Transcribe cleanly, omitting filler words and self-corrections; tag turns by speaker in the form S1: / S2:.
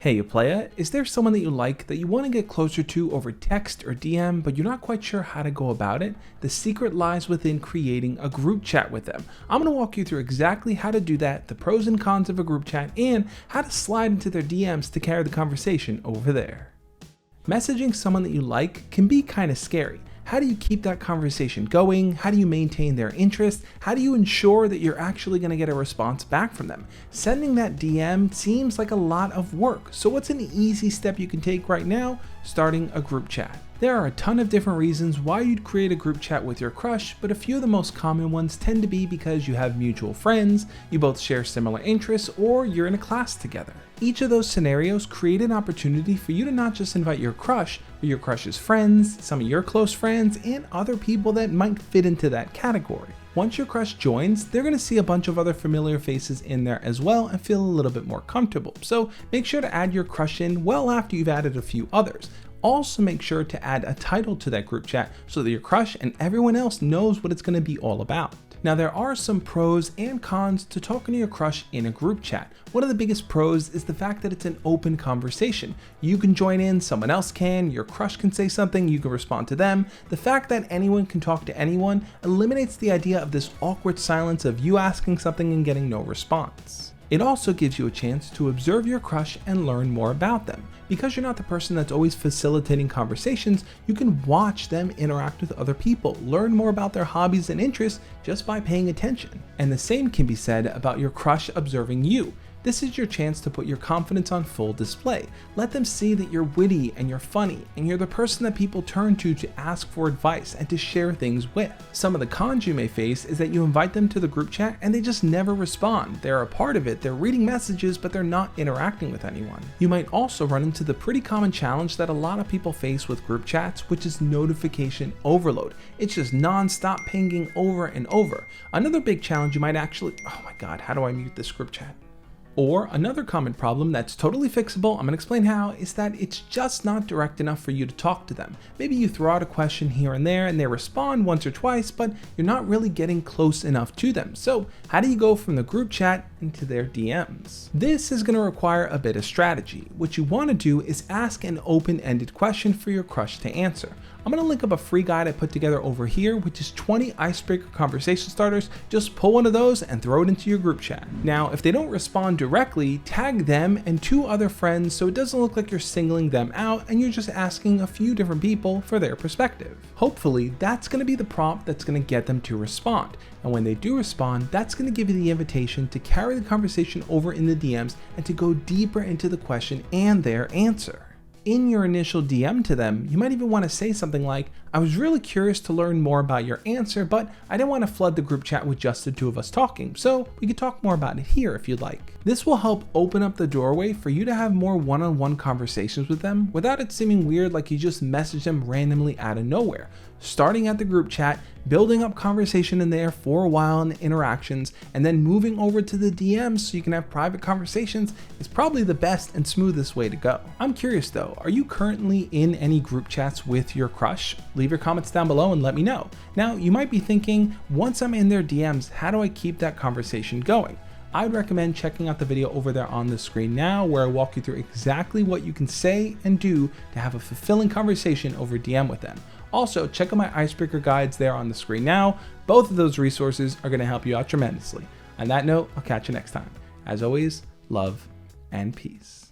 S1: Hey, you playa, is there someone that you like that you want to get closer to over text or DM, but you're not quite sure how to go about it? The secret lies within creating a group chat with them. I'm going to walk you through exactly how to do that, the pros and cons of a group chat, and how to slide into their DMs to carry the conversation over there. Messaging someone that you like can be kind of scary. How do you keep that conversation going? How do you maintain their interest? How do you ensure that you're actually going to get a response back from them? Sending that DM seems like a lot of work. So what's an easy step you can take right now? Starting a group chat. There are a ton of different reasons why you'd create a group chat with your crush, but a few of the most common ones tend to be because you have mutual friends, you both share similar interests, or you're in a class together. Each of those scenarios create an opportunity for you to not just invite your crush, but your crush's friends, some of your close friends, and other people that might fit into that category. Once your crush joins, they're going to see a bunch of other familiar faces in there as well and feel a little bit more comfortable. So make sure to add your crush in well after you've added a few others. Also make sure to add a title to that group chat so that your crush and everyone else knows what it's going to be all about. Now there are some pros and cons to talking to your crush in a group chat. One of the biggest pros is the fact that it's an open conversation. You can join in, someone else can, your crush can say something, you can respond to them. The fact that anyone can talk to anyone eliminates the idea of this awkward silence of you asking something and getting no response. It also gives you a chance to observe your crush and learn more about them. Because you're not the person that's always facilitating conversations, you can watch them interact with other people, learn more about their hobbies and interests just by paying attention. And the same can be said about your crush observing you. This is your chance to put your confidence on full display. Let them see that you're witty and you're funny, and you're the person that people turn to ask for advice and to share things with. Some of the cons you may face is that you invite them to the group chat and they just never respond. They're a part of it, they're reading messages, but they're not interacting with anyone. You might also run into the pretty common challenge that a lot of people face with group chats, which is notification overload. It's just non-stop pinging over and over. Another big challenge you might actually, oh my God, how do I mute this group chat? Or another common problem that's totally fixable, I'm going to explain how, is that it's just not direct enough for you to talk to them. Maybe you throw out a question here and there and they respond once or twice, but you're not really getting close enough to them. So how do you go from the group chat into their DMs? This is going to require a bit of strategy. What you want to do is ask an open-ended question for your crush to answer. I'm going to link up a free guide I put together over here, which is 20 icebreaker conversation starters. Just pull one of those and throw it into your group chat. Now, if they don't respond directly, tag them and 2 other friends so it doesn't look like you're singling them out and you're just asking a few different people for their perspective. Hopefully, that's going to be the prompt that's going to get them to respond. And when they do respond, that's going to give you the invitation to carry the conversation over in the DMs and to go deeper into the question and their answer. In your initial DM to them, you might even want to say something like, I was really curious to learn more about your answer, but I didn't want to flood the group chat with just the 2 of us talking, so we could talk more about it here if you'd like. This will help open up the doorway for you to have more one-on-one conversations with them without it seeming weird like you just message them randomly out of nowhere. Starting at the group chat, building up conversation in there for a while in interactions, and then moving over to the DMs so you can have private conversations is probably the best and smoothest way to go. I'm curious though, are you currently in any group chats with your crush? Leave your comments down below and let me know. Now, you might be thinking, once I'm in their DMs, how do I keep that conversation going? I'd recommend checking out the video over there on the screen now where I walk you through exactly what you can say and do to have a fulfilling conversation over DM with them. Also, check out my icebreaker guides there on the screen now. Both of those resources are going to help you out tremendously. On that note, I'll catch you next time. As always, love and peace.